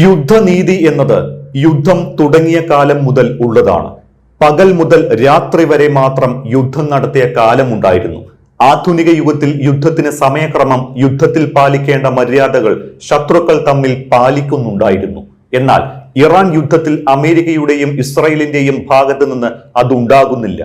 യുദ്ധനീതി എന്നത് യുദ്ധം തുടങ്ങിയ കാലം മുതൽ ഉള്ളതാണ്. പകൽ മുതൽ രാത്രി വരെ മാത്രം യുദ്ധം നടത്തിയ കാലമുണ്ടായിരുന്നു. ആധുനിക യുഗത്തിൽ യുദ്ധത്തിന് സമയക്രമം, യുദ്ധത്തിൽ പാലിക്കേണ്ട മര്യാദകൾ ശത്രുക്കൾ തമ്മിൽ പാലിക്കുന്നുണ്ടായിരുന്നു. എന്നാൽ ഇറാൻ യുദ്ധത്തിൽ അമേരിക്കയുടെയും ഇസ്രായേലിന്റെയും ഭാഗത്ത് നിന്ന് അതുണ്ടാകുന്നില്ല.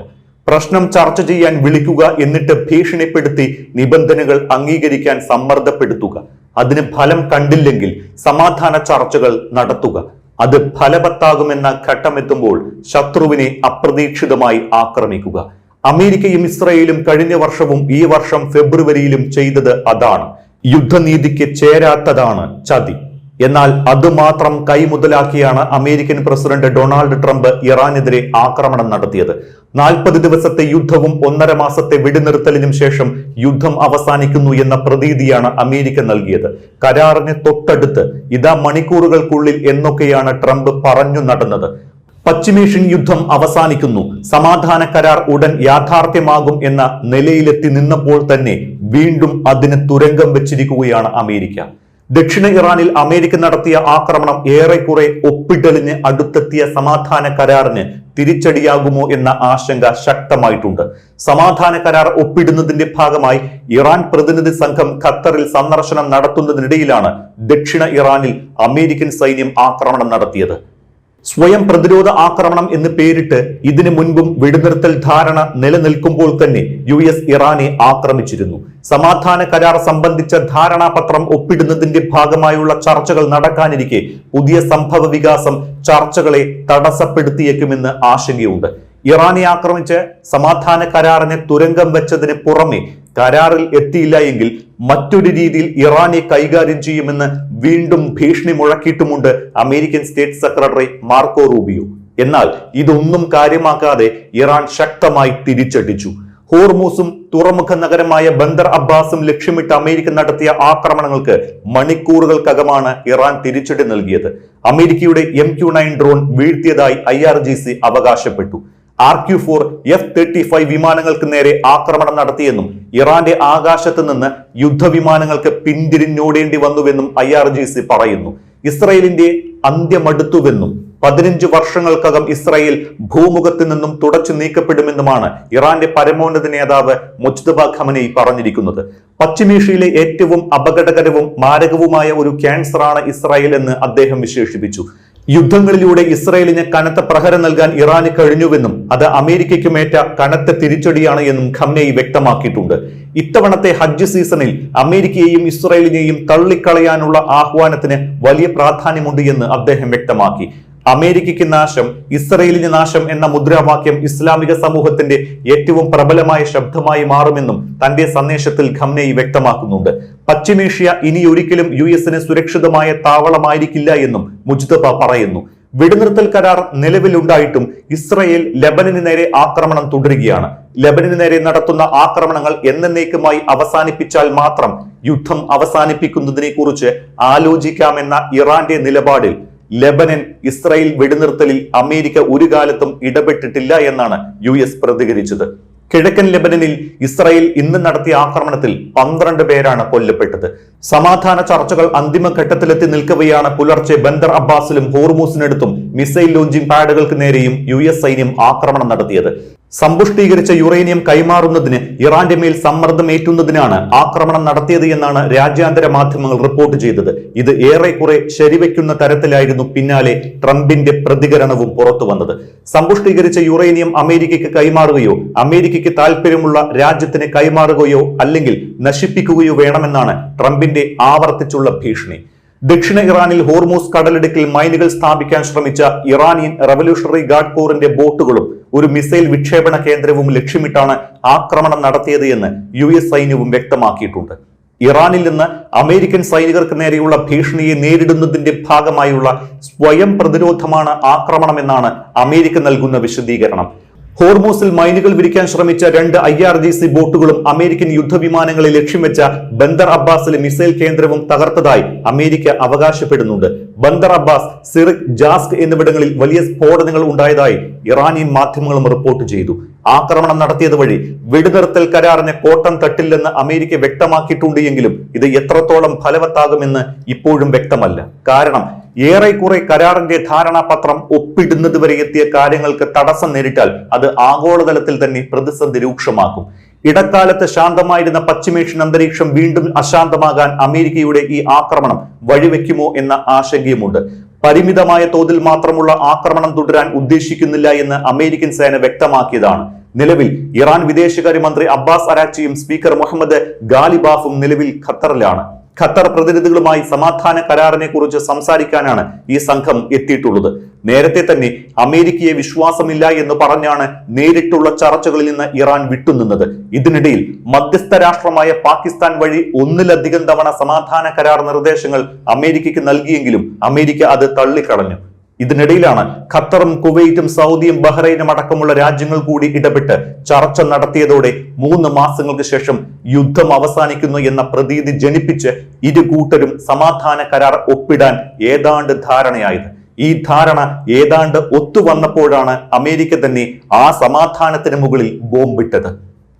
പ്രശ്നം ചർച്ച ചെയ്യാൻ വിളിക്കുക, എന്നിട്ട് ഭീഷണിപ്പെടുത്തി നിബന്ധനകൾ അംഗീകരിക്കാൻ സമ്മർദ്ദപ്പെടുത്തുക, അതിന് ഫലം കണ്ടില്ലെങ്കിൽ സമാധാന ചർച്ചകൾ നടത്തുക, അത് ഫലവത്താകുമെന്ന ഘട്ടമെത്തുമ്പോൾ ശത്രുവിനെ അപ്രതീക്ഷിതമായി ആക്രമിക്കുക. അമേരിക്കയും ഇസ്രായേലും കഴിഞ്ഞ വർഷവും ഈ വർഷം ഫെബ്രുവരിയിലും ചെയ്തത് അതാണ്. യുദ്ധനീതിക്ക് ചേരാത്തതാണ് ചതി. എന്നാൽ അതുമാത്രം കൈമുതലാക്കിയാണ് അമേരിക്കൻ പ്രസിഡന്റ് ഡൊണാൾഡ് ട്രംപ് ഇറാനെതിരെ ആക്രമണം നടത്തിയത്. 40 ദിവസത്തെ യുദ്ധവും 1.5 മാസത്തെ വെടിനിർത്തലിനും ശേഷം യുദ്ധം അവസാനിക്കുന്നു എന്ന പ്രതീതിയാണ് അമേരിക്ക നൽകിയത്. കരാറിന് തൊട്ടടുത്ത് ഇതാ മണിക്കൂറുകൾക്കുള്ളിൽ എന്നൊക്കെയാണ് ട്രംപ് പറഞ്ഞു നടന്നത്. പശ്ചിമേഷ്യൻ യുദ്ധം അവസാനിക്കുന്നു, സമാധാന കരാർ ഉടൻ യാഥാർത്ഥ്യമാകും എന്ന നിലയിലെത്തി നിന്നപ്പോൾ തന്നെ വീണ്ടും അതിന് തുരങ്കം വെച്ചിരിക്കുകയാണ് അമേരിക്ക. ദക്ഷിണ ഇറാനിൽ അമേരിക്ക നടത്തിയ ആക്രമണം ഏറെക്കുറെ ഒപ്പിടലിന് അടുത്തെത്തിയ സമാധാന കരാറിന് തിരിച്ചടിയാകുമോ എന്ന ആശങ്ക ശക്തമായിട്ടുണ്ട്. സമാധാന കരാർ ഒപ്പിടുന്നതിന്റെ ഭാഗമായി ഇറാൻ പ്രതിനിധി സംഘം ഖത്തറിൽ സന്ദർശനം നടത്തുന്നതിനിടയിലാണ് ദക്ഷിണ ഇറാനിൽ അമേരിക്കൻ സൈന്യം ആക്രമണം നടത്തിയത്. സ്വയം പ്രതിരോധ ആക്രമണം എന്ന് പേരിട്ട് ഇതിനു മുൻപും വെടിനിർത്തൽ ധാരണ നിലനിൽക്കുമ്പോൾ തന്നെ US ഇറാനെ ആക്രമിച്ചിരുന്നു. സമാധാന കരാർ സംബന്ധിച്ച ധാരണാപത്രം ഒപ്പിടുന്നതിന്റെ ഭാഗമായുള്ള ചർച്ചകൾ നടക്കാനിരിക്കെ പുതിയ സംഭവ വികാസം ചർച്ചകളെ തടസ്സപ്പെടുത്തിയേക്കുമെന്ന് ആശങ്കയുണ്ട്. ഇറാനെ ആക്രമിച്ച് സമാധാന കരാറിനെ തുരങ്കം വെച്ചതിന് പുറമെ കരാറിൽ എത്തിയില്ല എങ്കിൽ മറ്റൊരു രീതിയിൽ ഇറാനെ കൈകാര്യം ചെയ്യുമെന്ന് വീണ്ടും ഭീഷണി മുഴക്കിയിട്ടുമുണ്ട് American state secretary Marco Rubio. എന്നാൽ ഇതൊന്നും കാര്യമാക്കാതെ ഇറാൻ ശക്തമായി തിരിച്ചടിച്ചു. ഹോർമൂസും തുറമുഖ നഗരമായ ബന്ദർ അബ്ബാസും ലക്ഷ്യമിട്ട് അമേരിക്ക നടത്തിയ ആക്രമണങ്ങൾക്ക് മണിക്കൂറുകൾക്കകമാണ് ഇറാൻ തിരിച്ചടി നൽകിയത്. അമേരിക്കയുടെ MQ-9 ഡ്രോൺ വീഴ്ത്തിയതായി IRGC അവകാശപ്പെട്ടു. RQ-4 F-35 വിമാനങ്ങൾക്ക് നേരെ ആക്രമണം നടത്തിയെന്നും ഇറാന്റെ ആകാശത്ത് നിന്ന് യുദ്ധവിമാനങ്ങൾക്ക് പിന്തിരിഞ്ഞോടേണ്ടി വന്നുവെന്നും IRGC പറയുന്നു. ഇസ്രായേലിന്റെ അന്ത്യമടുത്തുവെന്നും 15 വർഷങ്ങൾക്കകം ഇസ്രായേൽ ഭൂമുഖത്ത് നിന്നും തുടച്ചു നീക്കപ്പെടുമെന്നുമാണ് ഇറാന്റെ പരമോന്നത നേതാവ് മുജ്തബ ഖമനേയി പറഞ്ഞിരിക്കുന്നത്. പശ്ചിമേഷ്യയിലെ ഏറ്റവും അപകടകരവും മാരകവുമായ ഒരു ക്യാൻസറാണ് ഇസ്രായേൽ എന്ന് അദ്ദേഹം വിശേഷിപ്പിച്ചു. യുദ്ധങ്ങളിലൂടെ ഇസ്രായേലിന് കനത്ത പ്രഹരം നൽകാൻ ഇറാന് കഴിഞ്ഞുവെന്നും അത് അമേരിക്കയ്ക്കുമേറ്റ കനത്ത തിരിച്ചടിയാണ് എന്നും ഖമനേയി വ്യക്തമാക്കിയിട്ടുണ്ട്. ഇത്തവണത്തെ ഹജ്ജ് സീസണിൽ അമേരിക്കയെയും ഇസ്രായേലിനെയും തള്ളിക്കളയാനുള്ള ആഹ്വാനത്തിന് വലിയ പ്രാധാന്യമുണ്ട് എന്ന് അദ്ദേഹം വ്യക്തമാക്കി. അമേരിക്കയ്ക്ക് നാശം, ഇസ്രായേലിന് നാശം എന്ന മുദ്രാവാക്യം ഇസ്ലാമിക സമൂഹത്തിന്റെ ഏറ്റവും പ്രബലമായ ശബ്ദമായി മാറുമെന്നും തന്റെ സന്ദേശത്തിൽ ഖമനേയി വ്യക്തമാക്കുന്നുണ്ട്. പശ്ചിമേഷ്യ ഇനിയൊരിക്കലും US സുരക്ഷിതമായ താവളമായിരിക്കില്ല എന്നും മുജ്തബ പറയുന്നു. വെടിനിർത്തൽ കരാർ നിലവിലുണ്ടായിട്ടും ഇസ്രായേൽ ലെബനന് നേരെ ആക്രമണം തുടരുകയാണ്. ലെബനന് നേരെ നടത്തുന്ന ആക്രമണങ്ങൾ എന്നേക്കുമായി അവസാനിപ്പിച്ചാൽ മാത്രം യുദ്ധം അവസാനിപ്പിക്കുന്നതിനെ കുറിച്ച് ആലോചിക്കാമെന്ന ഇറാന്റെ നിലപാടിൽ ലെബനൻ ഇസ്രായേൽ വെടിനിർത്തലിൽ അമേരിക്ക ഒരു കാലത്തും ഇടപെട്ടിട്ടില്ല എന്നാണ് US പ്രതികരിച്ചത്. കിഴക്കൻ ലെബനനിൽ ഇസ്രായേൽ ഇന്ന് നടത്തിയ ആക്രമണത്തിൽ 12 പേരാണ് കൊല്ലപ്പെട്ടത്. സമാധാന ചർച്ചകൾ അന്തിമഘട്ടത്തിലെത്തി നിൽക്കവെയാണ് പുലർച്ചെ ബന്ദർ അബ്ബാസിലും ഹോർമൂസിനടുത്തും മിസൈൽ ലോഞ്ചിംഗ് പാഡുകൾക്ക് നേരെയും US സൈന്യം ആക്രമണം നടത്തിയത്. സമ്പുഷ്ടീകരിച്ച യുറേനിയം കൈമാറുന്നതിന് ഇറാന്റെ മേൽ സമ്മർദ്ദമേറ്റുന്നതിനാണ് ആക്രമണം നടത്തിയത് എന്നാണ് രാജ്യാന്തര മാധ്യമങ്ങൾ റിപ്പോർട്ട് ചെയ്തത്. ഇത് ഏറെക്കുറെ ശരിവെക്കുന്ന തരത്തിലായിരുന്നു പിന്നാലെ ട്രംപിന്റെ പ്രതികരണവും പുറത്തു വന്നത്. സമ്പുഷ്ടീകരിച്ച യുറേനിയം അമേരിക്കയ്ക്ക് കൈമാറുകയോ അമേരിക്കയ്ക്ക് താല്പര്യമുള്ള രാജ്യത്തിന് കൈമാറുകയോ അല്ലെങ്കിൽ നശിപ്പിക്കുകയോ വേണമെന്നാണ് ട്രംപിന്റെ ആവർത്തിച്ചുള്ള ഭീഷണി. ദക്ഷിണ ഇറാനിൽ ഹോർമൂസ് കടലിടുക്കിൽ മൈനുകൾ സ്ഥാപിക്കാൻ ശ്രമിച്ച ഇറാനിയൻ റവല്യൂഷണറി ഗാർഡ് കോറിന്റെ ബോട്ടുകളും ഒരു മിസൈൽ വിക്ഷേപണ കേന്ദ്രവും ലക്ഷ്യമിട്ടാണ് ആക്രമണം നടത്തിയത് എന്ന് US സൈന്യവും വ്യക്തമാക്കിയിട്ടുണ്ട്. ഇറാനിൽ നിന്ന് അമേരിക്കൻ സൈനികർക്ക് നേരെയുള്ള ഭീഷണിയെ നേരിടുന്നതിന്റെ ഭാഗമായുള്ള സ്വയം പ്രതിരോധമാണ് ആക്രമണമെന്നാണ് അമേരിക്ക നൽകുന്ന വിശദീകരണം. ഹോർമൂസിൽ മൈനുകൾ വിരിക്കാൻ ശ്രമിച്ച 2 IRGC ബോട്ടുകളും അമേരിക്കൻ യുദ്ധവിമാനങ്ങളെ ലക്ഷ്യം വെച്ച ബന്ദർ അബ്ബാസിലെ മിസൈൽ കേന്ദ്രവും തകർത്തതായി അമേരിക്ക അവകാശപ്പെടുന്നുണ്ട്. ബന്ദർ അബ്ബാസ്, സിറിക്, ജാസ്ക് എന്നിവിടങ്ങളിൽ വലിയ സ്ഫോടനങ്ങൾ ഉണ്ടായതായി ഇറാനിയൻ മാധ്യമങ്ങളും റിപ്പോർട്ട് ചെയ്തു. ആക്രമണം നടത്തിയത് വഴി വെടിനിർത്തൽ കരാറിന് കോട്ടം തട്ടില്ലെന്ന് അമേരിക്ക വ്യക്തമാക്കിയിട്ടുണ്ട് എങ്കിലും ഇത് എത്രത്തോളം ഫലവത്താകുമെന്ന് ഇപ്പോഴും വ്യക്തമല്ല. കാരണം ഏറെക്കുറെ കരാറിന്റെ ധാരണാപത്രം ഒപ്പിടുന്നത് വരെ എത്തിയ കാര്യങ്ങൾക്ക് തടസ്സം നേരിട്ടാൽ അത് ആഗോളതലത്തിൽ തന്നെ പ്രതിസന്ധി രൂക്ഷമാക്കും. ഇടക്കാലത്ത് ശാന്തമായിരുന്ന പശ്ചിമേഷ്യൻ അന്തരീക്ഷം വീണ്ടും അശാന്തമാകാൻ അമേരിക്കയുടെ ഈ ആക്രമണം വഴിവെക്കുമോ എന്ന ആശങ്കയുമുണ്ട്. പരിമിതമായ തോതിൽ മാത്രമുള്ള ആക്രമണം തുടരാൻ ഉദ്ദേശിക്കുന്നില്ല എന്ന് അമേരിക്കൻ സേന വ്യക്തമാക്കിയതാണ്. നിലവിൽ ഇറാൻ വിദേശകാര്യമന്ത്രി അബ്ബാസ് അരാക്ചിയും സ്പീക്കർ മുഹമ്മദ് ഗാലിബാഫും നിലവിൽ ഖത്തറിലാണ്. ഖത്തർ പ്രതിനിധികളുമായി സമാധാന കരാറിനെ കുറിച്ച് സംസാരിക്കാനാണ് ഈ സംഘം എത്തിയിട്ടുള്ളത്. നേരത്തെ തന്നെ അമേരിക്കയെ വിശ്വാസമില്ല എന്ന് പറഞ്ഞാണ് നേരിട്ടുള്ള ചർച്ചകളിൽ നിന്ന് ഇറാൻ വിട്ടുനിന്നത്. ഇതിനിടയിൽ മധ്യസ്ഥ രാഷ്ട്രമായ പാകിസ്ഥാൻ വഴി ഒന്നിലധികം തവണ സമാധാന കരാർ നിർദ്ദേശങ്ങൾ അമേരിക്കയ്ക്ക് നൽകിയെങ്കിലും അമേരിക്ക അത് തള്ളിക്കളഞ്ഞു. ഇതിനിടയിലാണ് ഖത്തറും കുവൈറ്റും സൗദിയും ബഹ്റൈനും അടക്കമുള്ള രാജ്യങ്ങൾ കൂടി ഇടപെട്ട് ചർച്ച നടത്തിയതോടെ 3 മാസങ്ങൾക്ക് ശേഷം യുദ്ധം അവസാനിക്കുന്നു എന്ന പ്രതീതി ജനിപ്പിച്ച് ഇരു കൂട്ടരും സമാധാന കരാർ ഒപ്പിടാൻ ഏതാണ്ട് ധാരണയായത്. ഈ ധാരണ ഏതാണ്ട് ഒത്തുവന്നപ്പോഴാണ് അമേരിക്ക തന്നെ ആ സമാധാനത്തിന് മുകളിൽ ബോംബിട്ടത്.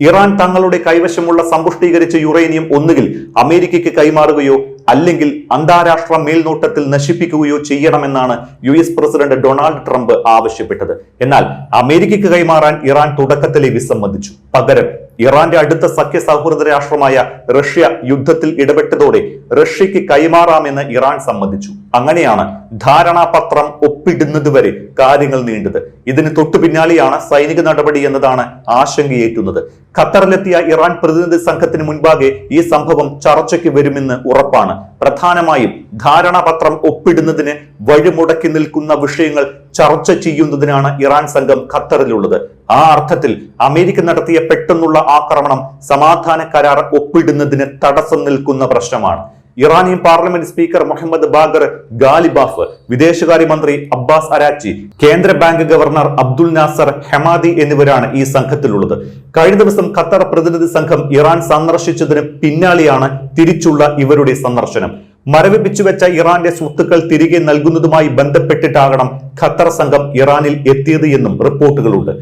ഇറാൻ തങ്ങളുടെ കൈവശമുള്ള സമ്പുഷ്ടീകരിച്ച യുറേനിയം ഒന്നുകിൽ അമേരിക്കയ്ക്ക് കൈമാറുകയോ അല്ലെങ്കിൽ അന്താരാഷ്ട്ര മേൽനോട്ടത്തിൽ നശിപ്പിക്കുകയോ ചെയ്യണമെന്നാണ് US പ്രസിഡന്റ് ഡൊണാൾഡ് ട്രംപ് ആവശ്യപ്പെട്ടത്. എന്നാൽ അമേരിക്കയ്ക്ക് കൈമാറാൻ ഇറാൻ തുടക്കത്തിലെ വിസമ്മതിച്ചു. പകരം ഇറാന്റെ അടുത്ത സഖ്യ സൗഹൃദ രാഷ്ട്രമായ റഷ്യ യുദ്ധത്തിൽ ഇടപെട്ടതോടെ റഷ്യക്ക് കൈമാറാമെന്ന് ഇറാൻ സമ്മതിച്ചു. അങ്ങനെയാണ് ധാരണാപത്രം ഒപ്പിടുന്നതുവരെ കാര്യങ്ങൾ നീണ്ടത്. ഇതിന് തൊട്ടു പിന്നാലെയാണ് സൈനിക നടപടി എന്നതാണ് ആശങ്കയേറ്റുന്നത്. ഖത്തറിലെത്തിയ ഇറാൻ പ്രതിനിധി സംഘത്തിന് മുൻപാകെ ഈ സംഭവം ചർച്ചയ്ക്ക് വരുമെന്ന് ഉറപ്പാണ്. പ്രധാനമായും ധാരണാപത്രം ഒപ്പിടുന്നതിന് വഴിമുടക്കി നിൽക്കുന്ന വിഷയങ്ങൾ ചർച്ച ചെയ്യുന്നതിനാണ് ഇറാൻ സംഘം ഖത്തറിലുള്ളത്. ആ അർത്ഥത്തിൽ അമേരിക്ക നടത്തിയ പെട്ടെന്നുള്ള ആക്രമണം സമാധാന കരാർ ഒപ്പിടുന്നതിന് തടസ്സം നിൽക്കുന്ന പ്രശ്നമാണ്. Iranian parliament speaker Mohammad Bagher Ghalibaf, വിദേശകാര്യമന്ത്രി അബ്ബാസ് അരാക്ചി, കേന്ദ്ര ബാങ്ക് ഗവർണർ അബ്ദുൽ നാസർ ഹെമാദി എന്നിവരാണ് ഈ സംഘത്തിലുള്ളത്. കഴിഞ്ഞ ദിവസം ഖത്തർ പ്രതിനിധി സംഘം ഇറാൻ സന്ദർശിച്ചതിന് പിന്നാലെയാണ് തിരിച്ചുള്ള ഇവരുടെ സന്ദർശനം. മരവിപ്പിച്ചു വെച്ച ഇറാന്റെ സ്വത്തുക്കൾ തിരികെ നൽകുന്നതുമായി ബന്ധപ്പെട്ടിട്ടാകണം ഖത്തർ സംഘം ഇറാനിൽ എത്തിയത് എന്നും റിപ്പോർട്ടുകളുണ്ട്.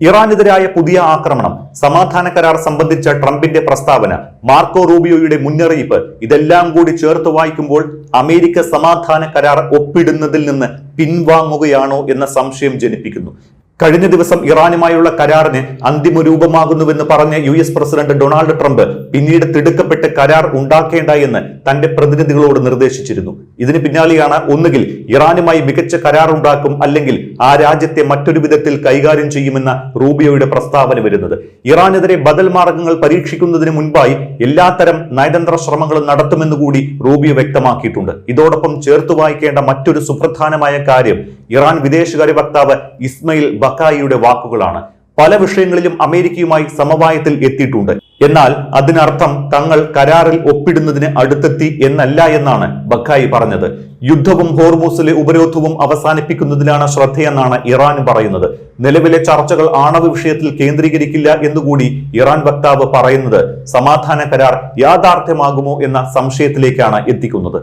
ഇറാനെതിരായ പുതിയ ആക്രമണം, സമാധാന കരാർ സംബന്ധിച്ച ട്രംപിന്റെ പ്രസ്താവന, മാർക്കോ റൂബിയോയുടെ മുന്നറിയിപ്പ് ഇതെല്ലാം കൂടി ചേർത്ത് വായിക്കുമ്പോൾ അമേരിക്ക സമാധാന കരാർ ഒപ്പിടുന്നതിൽ നിന്ന് പിൻവാങ്ങുകയാണോ എന്ന സംശയം ജനിപ്പിക്കുന്നു. കഴിഞ്ഞ ദിവസം ഇറാനുമായുള്ള കരാറിന് അന്തിമ രൂപമാകുന്നുവെന്ന് പറഞ്ഞ US പ്രസിഡന്റ് ഡൊണാൾഡ് ട്രംപ് പിന്നീട് തിടുക്കപ്പെട്ട് കരാർ ഉണ്ടാക്കേണ്ട എന്ന് തന്റെ പ്രതിനിധികളോട് നിർദ്ദേശിച്ചിരുന്നു. ഇതിന് പിന്നാലെയാണ് ഒന്നുകിൽ ഇറാനുമായി മികച്ച കരാർ ഉണ്ടാക്കും, അല്ലെങ്കിൽ ആ രാജ്യത്തെ മറ്റൊരു വിധത്തിൽ കൈകാര്യം ചെയ്യുമെന്ന റൂബിയോയുടെ പ്രസ്താവന വരുന്നത്. ഇറാനെതിരെ ബദൽ മാർഗങ്ങൾ പരീക്ഷിക്കുന്നതിന് മുൻപായി എല്ലാത്തരം നയതന്ത്ര ശ്രമങ്ങളും നടത്തുമെന്ന് കൂടി റൂബിയോ വ്യക്തമാക്കിയിട്ടുണ്ട്. ഇതോടൊപ്പം ചേർത്ത് വായിക്കേണ്ട മറ്റൊരു സുപ്രധാനമായ കാര്യം ഇറാൻ വിദേശകാര്യ വക്താവ് ഇസ്മയിൽ ബക്കായിയുടെ വാക്കുകളാണ്. പല വിഷയങ്ങളിലും അമേരിക്കയുമായി സമവായത്തിൽ എത്തിയിട്ടുണ്ട്, എന്നാൽ അതിനർത്ഥം തങ്ങൾ കരാറിൽ ഒപ്പിടുന്നതിന് അടുത്തെത്തി എന്നല്ല എന്നാണ് ബക്കായി പറഞ്ഞത്. യുദ്ധവും ഹോർമൂസിലെ ഉപരോധവും അവസാനിപ്പിക്കുന്നതിലാണ് ശ്രദ്ധയെന്നാണ് ഇറാൻ പറയുന്നത്. നിലവിലെ ചർച്ചകൾ ആണവ വിഷയത്തിൽ കേന്ദ്രീകരിക്കില്ല എന്നുകൂടി ഇറാൻ വക്താവ് പറയുന്നത് സമാധാന കരാർ യാഥാർത്ഥ്യമാകുമോ എന്ന സംശയത്തിലേക്കാണ് എത്തിക്കുന്നത്.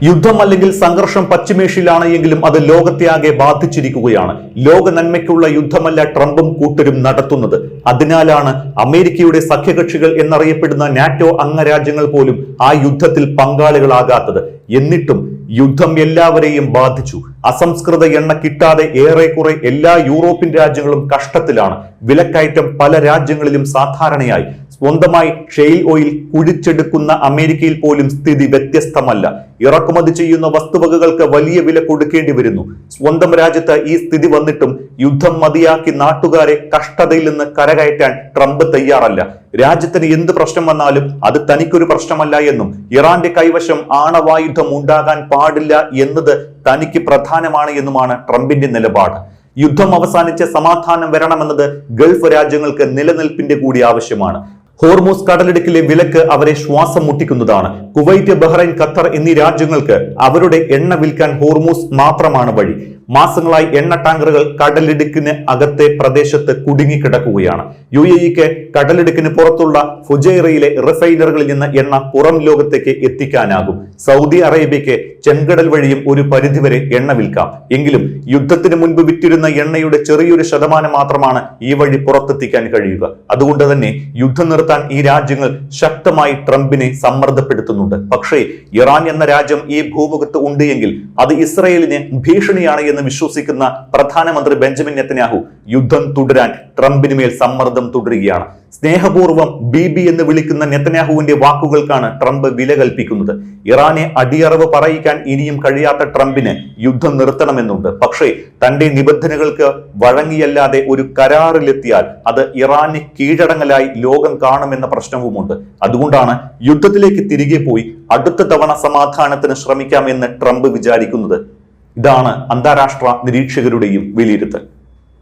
യുദ്ധം അല്ലെങ്കിൽ സംഘർഷം പശ്ചിമേഷ്യയിലാണ് എങ്കിലും അത് ലോകത്തെയാകെ ബാധിച്ചിരിക്കുകയാണ്. ലോക നന്മയ്ക്കുള്ള യുദ്ധമല്ല ട്രംപും കൂട്ടരും നടത്തുന്നത്. അതിനാലാണ് അമേരിക്കയുടെ സഖ്യകക്ഷികൾ എന്നറിയപ്പെടുന്ന നാറ്റോ അംഗരാജ്യങ്ങൾ പോലും ആ യുദ്ധത്തിൽ പങ്കാളികളാകാത്തത്. എന്നിട്ടും യുദ്ധം എല്ലാവരെയും ബാധിച്ചു. അസംസ്കൃത എണ്ണ കിട്ടാതെ ഏറെക്കുറെ എല്ലാ യൂറോപ്യൻ രാജ്യങ്ങളും കഷ്ടത്തിലാണ്. വിലക്കയറ്റം പല രാജ്യങ്ങളിലും സാധാരണയായി. സ്വന്തമായി ഷെയിൽ ഓയിൽ കുഴിച്ചെടുക്കുന്ന അമേരിക്കയിൽ പോലും സ്ഥിതി വ്യത്യസ്തമല്ല. ഇറക്കുമതി ചെയ്യുന്ന വസ്തുവകകൾക്ക് വലിയ വില കൊടുക്കേണ്ടി വരുന്നു. സ്വന്തം രാജ്യത്ത് ഈ സ്ഥിതി വന്നിട്ടും യുദ്ധം മതിയാക്കി നാട്ടുകാരെ കഷ്ടതയിൽ നിന്ന് കരകയറ്റാൻ ട്രംപ് തയ്യാറല്ല. രാജ്യത്തിന് എന്ത് പ്രശ്നം വന്നാലും അത് തനിക്കൊരു പ്രശ്നമല്ല എന്നും ഇറാന്റെ കൈവശം ആണവായുധം ഉണ്ടാകാൻ പാടില്ല എന്നത് തനിക്ക് പ്രധാനമാണ് എന്നുമാണ് ട്രംപിന്റെ നിലപാട്. യുദ്ധം അവസാനിച്ച് സമാധാനം വരണമെന്നത് ഗൾഫ് രാജ്യങ്ങൾക്ക് നിലനിൽപ്പിന്റെ കൂടി ആവശ്യമാണ്. ഹോർമൂസ് കടലിടുക്കിലെ വിലക്ക് അവരെ ശ്വാസം മുട്ടിക്കുന്നതാണ്. കുവൈറ്റ്, ബഹ്റൈൻ, ഖത്തർ എന്നീ രാജ്യങ്ങൾക്ക് അവരുടെ എണ്ണ വിൽക്കാൻ ഹോർമൂസ് മാത്രമാണ് വഴി. മാസങ്ങളായി എണ്ണ ടാങ്കറുകൾ കടലിടുക്കിന് അകത്തെ പ്രദേശത്ത് കുടുങ്ങിക്കിടക്കുകയാണ്. UAEക്ക് കടലിടുക്കിന് പുറത്തുള്ള ഫുജൈറയിലെ റിഫൈനറികളിൽ നിന്ന് എണ്ണ പുറം ലോകത്തേക്ക് എത്തിക്കാനാകും. സൗദി അറേബ്യയ്ക്ക് ചെങ്കടൽ വഴിയും ഒരു പരിധിവരെ എണ്ണ വിൽക്കാം. എങ്കിലും യുദ്ധത്തിന് മുൻപ് വിറ്റിരുന്ന എണ്ണയുടെ ചെറിയൊരു ശതമാനം മാത്രമാണ് ഈ വഴി പുറത്തെത്തിക്കാൻ കഴിയുക. അതുകൊണ്ട് തന്നെ യുദ്ധം നിർത്താൻ ഈ രാജ്യങ്ങൾ ശക്തമായി ട്രംപിനെ സമ്മർദ്ദപ്പെടുത്തുന്നുണ്ട്. പക്ഷേ ഇറാൻ എന്ന രാജ്യം ഈ ഭൂമുഖത്ത് ഉണ്ട് എങ്കിൽ അത് ഇസ്രയേലിന് ഭീഷണിയാണ് എന്ന് വിശ്വസിക്കുന്ന പ്രധാനമന്ത്രി ബെഞ്ചമിൻ നെതന്യാഹു യുദ്ധം തുടരാൻ ട്രംപിന് മേൽ സമ്മർദ്ദം തുടരുകയാണ്. സ്നേഹപൂർവ്വം ബീബി എന്ന് വിളിക്കുന്ന നെതന്യാഹുവിന്റെ വാക്കുകൾക്കാണ് ട്രംപ് വില കൽപ്പിക്കുന്നത്. ഇറാനെ അടിയറവ് പറയിക്കാൻ ഇനിയും കഴിയാത്ത ട്രംപിന് യുദ്ധം നിർത്തണമെന്നുണ്ട്. പക്ഷേ തന്റെ നിബന്ധനകൾക്ക് വഴങ്ങിയല്ലാതെ ഒരു കരാറിലെത്തിയാൽ അത് ഇറാന് കീഴടങ്ങലായി ലോകം കാണുമെന്ന പ്രശ്നവുമുണ്ട്. അതുകൊണ്ടാണ് യുദ്ധത്തിലേക്ക് തിരികെ പോയി അടുത്ത തവണ സമാധാനത്തിന് ശ്രമിക്കാമെന്ന് ട്രംപ് വിചാരിക്കുന്നത്. ഇതാണ് അന്താരാഷ്ട്ര നിരീക്ഷകരുടെയും വിലയിരുത്തൽ.